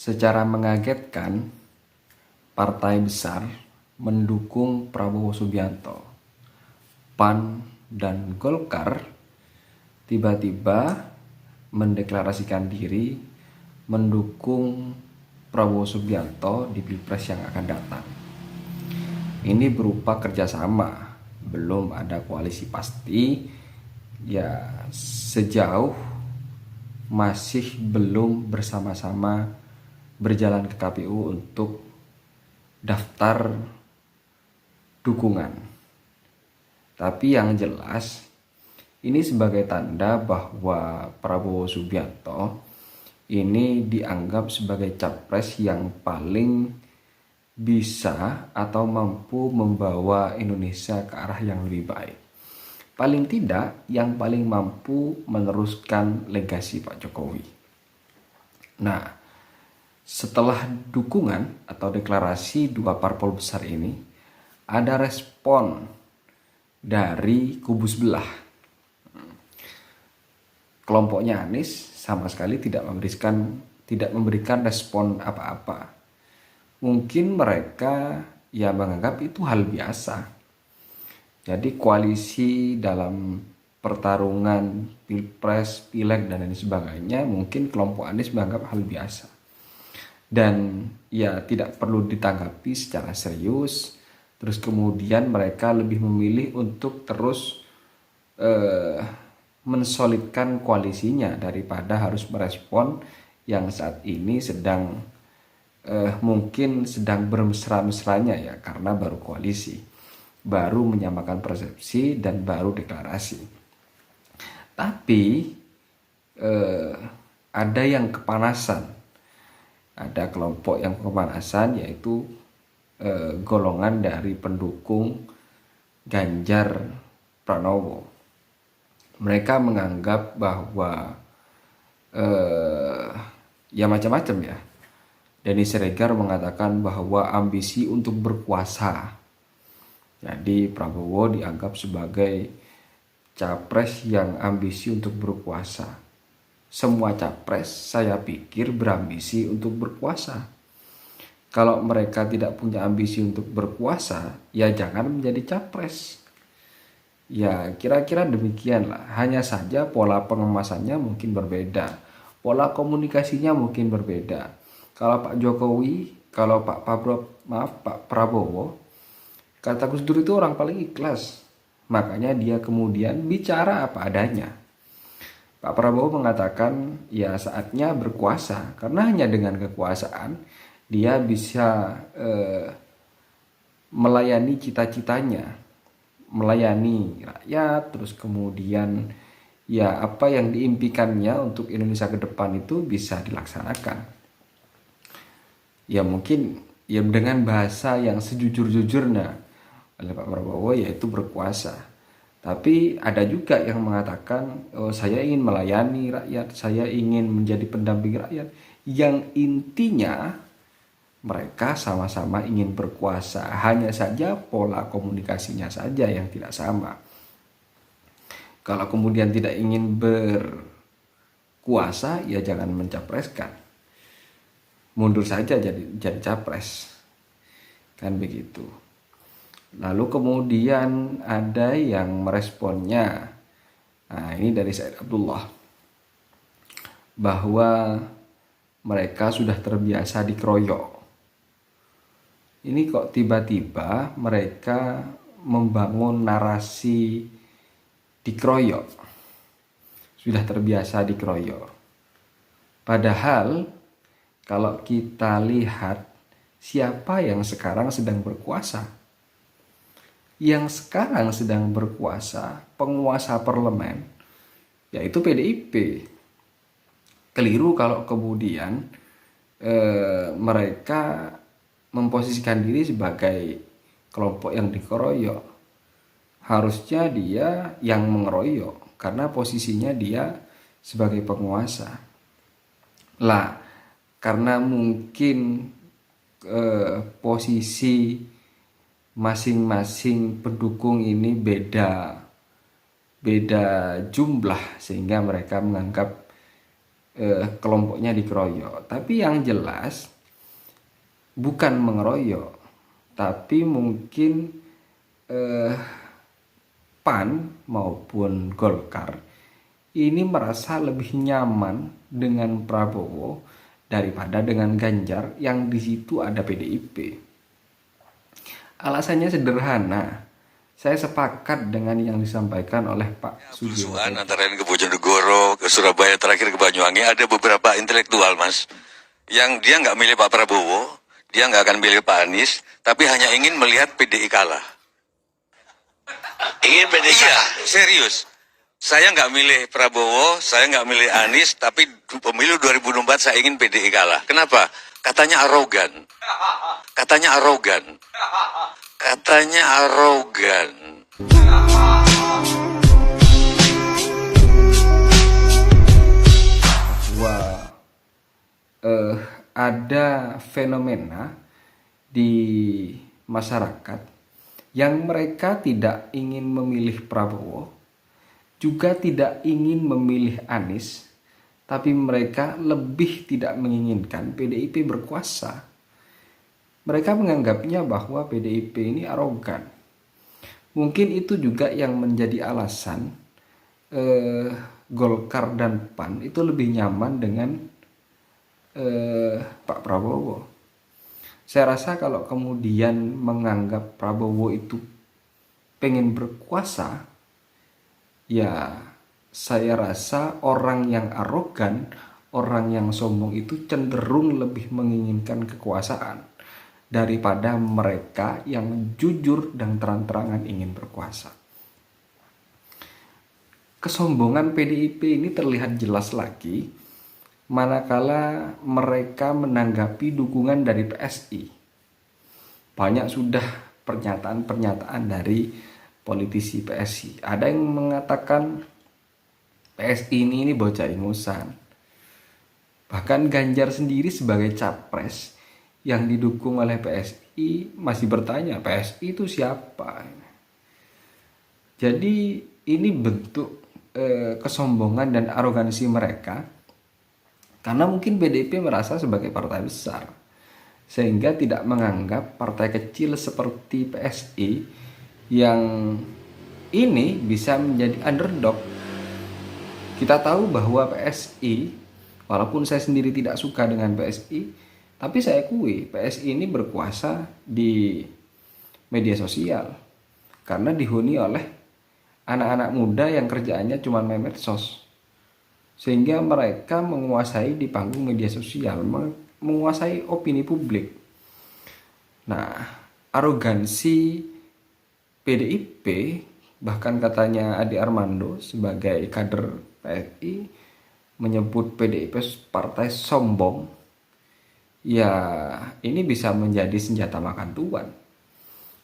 Secara mengagetkan, partai besar mendukung Prabowo Subianto. PAN dan Golkar tiba-tiba mendeklarasikan diri mendukung Prabowo Subianto di Pilpres yang akan datang. Ini berupa kerjasama, belum ada koalisi pasti. Ya, sejauh masih belum bersama-sama berjalan ke KPU untuk daftar dukungan. Tapi yang jelas ini sebagai tanda bahwa Prabowo Subianto ini dianggap sebagai capres yang paling bisa atau mampu membawa Indonesia ke arah yang lebih baik. Paling tidak yang paling mampu meneruskan legasi Pak Jokowi. Nah, setelah dukungan atau deklarasi dua parpol besar ini, ada respon dari kubu sebelah. Kelompoknya Anies sama sekali tidak memberikan respon apa-apa. Mungkin mereka ya menganggap itu hal biasa. Jadi koalisi dalam pertarungan pilpres, pileg dan lain sebagainya, mungkin kelompok Anies menganggap hal biasa. Dan ya tidak perlu ditanggapi secara serius. Terus kemudian mereka lebih memilih untuk terus mensolidkan koalisinya daripada harus merespon yang saat ini sedang mungkin sedang bermesra-mesranya ya, karena baru koalisi, baru menyamakan persepsi dan baru deklarasi. Tapi ada yang kepanasan, ada kelompok yang kepanasan, yaitu golongan dari pendukung Ganjar Pranowo. Mereka menganggap bahwa ya macam-macam ya. Denny Siregar mengatakan bahwa ambisi untuk berkuasa. Jadi Prabowo dianggap sebagai capres yang ambisi untuk berkuasa. Semua capres saya pikir berambisi untuk berkuasa. Kalau mereka tidak punya ambisi untuk berkuasa, ya jangan menjadi capres. Ya kira-kira demikianlah. Hanya saja pola pengemasannya mungkin berbeda, pola komunikasinya mungkin berbeda. Kalau Pak Jokowi, kalau Pak Prabowo, kata Gus Dur itu orang paling ikhlas. Makanya dia kemudian bicara apa adanya. Pak Prabowo mengatakan ya saatnya berkuasa, karena hanya dengan kekuasaan dia bisa melayani cita-citanya, melayani rakyat, terus kemudian ya apa yang diimpikannya untuk Indonesia ke depan itu bisa dilaksanakan. Ya mungkin ya dengan bahasa yang sejujur-jujurnya oleh Pak Prabowo, yaitu berkuasa. Tapi ada juga yang mengatakan saya ingin melayani rakyat, saya ingin menjadi pendamping rakyat. Yang intinya mereka sama-sama ingin berkuasa, hanya saja pola komunikasinya saja yang tidak sama. Kalau kemudian tidak ingin berkuasa, ya jangan mencapreskan. Mundur saja jadi capres. Kan begitu. Lalu kemudian ada yang meresponnya. Nah, ini dari Said Abdullah, bahwa mereka sudah terbiasa dikeroyok. Ini kok tiba-tiba mereka membangun narasi dikeroyok. Sudah terbiasa dikeroyok. Padahal kalau kita lihat siapa yang sekarang sedang berkuasa. Yang sekarang sedang berkuasa, penguasa parlemen, yaitu PDIP. Keliru kalau kemudian mereka memposisikan diri sebagai kelompok yang dikeroyok. Harusnya dia yang mengeroyok, karena posisinya dia sebagai penguasa. Lah, karena mungkin posisi masing-masing pendukung ini beda jumlah, sehingga mereka menganggap kelompoknya dikeroyok. Tapi yang jelas bukan mengeroyok, tapi mungkin PAN maupun Golkar ini merasa lebih nyaman dengan Prabowo daripada dengan Ganjar yang di situ ada PDIP. Alasannya sederhana. Saya sepakat dengan yang disampaikan oleh Pak Sujiwo. Antara lain ke Bojonegoro, ke Surabaya, terakhir ke Banyuwangi, ada beberapa intelektual, Mas, yang dia nggak milih Pak Prabowo, dia nggak akan milih Pak Anies, tapi hanya ingin melihat PDI kalah. Ingin PDI kalah? Iya, serius. Saya nggak milih Prabowo, saya nggak milih Anies, tapi pemilu 2024 saya ingin PDI kalah. Kenapa? Katanya arogan. Katanya arogan. Katanya arogan. Bahwa ada fenomena di masyarakat yang mereka tidak ingin memilih Prabowo, juga tidak ingin memilih Anies, tapi mereka lebih tidak menginginkan PDIP berkuasa. Mereka menganggapnya bahwa PDIP ini arogan. Mungkin itu juga yang menjadi alasan Golkar dan PAN itu lebih nyaman dengan Pak Prabowo. Saya rasa kalau kemudian menganggap Prabowo itu pengen berkuasa, ya saya rasa orang yang arogan, orang yang sombong itu cenderung lebih menginginkan kekuasaan daripada mereka yang jujur dan terang-terangan ingin berkuasa. Kesombongan PDIP ini terlihat jelas lagi manakala mereka menanggapi dukungan dari PSI. Banyak sudah pernyataan-pernyataan dari politisi PSI. Ada yang mengatakan PSI ini bocah ingusan. Bahkan Ganjar sendiri sebagai capres yang didukung oleh PSI masih bertanya, PSI itu siapa? Jadi ini bentuk kesombongan dan arogansi mereka, karena mungkin PDIP merasa sebagai partai besar, sehingga tidak menganggap partai kecil seperti PSI yang ini bisa menjadi underdog. Kita tahu bahwa PSI, walaupun saya sendiri tidak suka dengan PSI, tapi saya akui PSI ini berkuasa di media sosial karena dihuni oleh anak-anak muda yang kerjaannya cuma main medsos, sehingga mereka menguasai di panggung media sosial, menguasai opini publik. Nah, arogansi PDIP, bahkan katanya Adi Armando sebagai kader PSI menyebut PDIP partai sombong, ya ini bisa menjadi senjata makan tuan,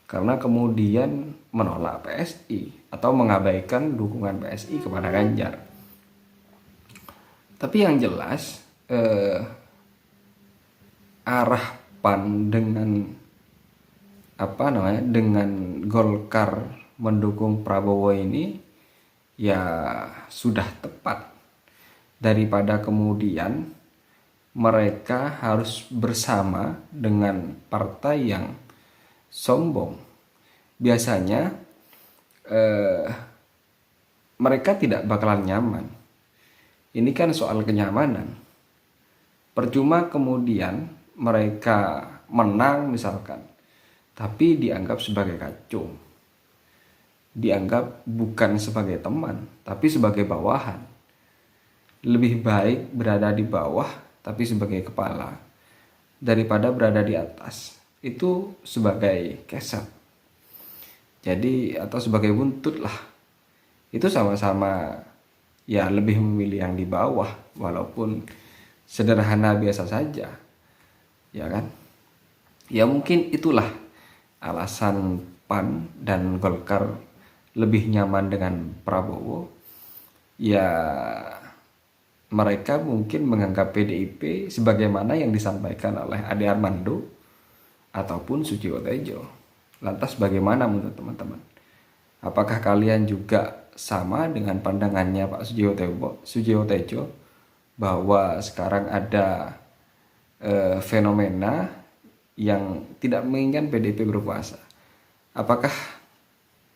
karena kemudian menolak PSI atau mengabaikan dukungan PSI kepada Ganjar. Tapi yang jelas arah PAN dengan Golkar mendukung Prabowo ini ya sudah tepat, daripada kemudian mereka harus bersama dengan partai yang sombong. Biasanya mereka tidak bakalan nyaman. Ini kan soal kenyamanan. Percuma kemudian mereka menang misalkan, tapi dianggap sebagai kacung, dianggap bukan sebagai teman, tapi sebagai bawahan. Lebih baik berada di bawah tapi sebagai kepala daripada berada di atas itu sebagai keset, jadi atau sebagai buntut lah. Itu sama-sama ya lebih memilih yang di bawah, walaupun sederhana biasa saja, ya kan. Ya mungkin itulah alasan PAN dan Golkar lebih nyaman dengan Prabowo. Ya mereka mungkin menganggap PDIP sebagaimana yang disampaikan oleh Ade Armando ataupun Sujiwo Tejo. Lantas bagaimana menurut teman-teman? Apakah kalian juga sama dengan pandangannya Pak Sujiwo Tejo bahwa sekarang ada fenomena yang tidak menginginkan PDIP berkuasa. Apakah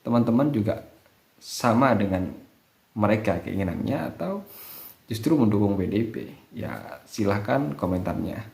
teman-teman juga sama dengan mereka keinginannya atau justru mendukung PDIP? Ya silahkan komentarnya.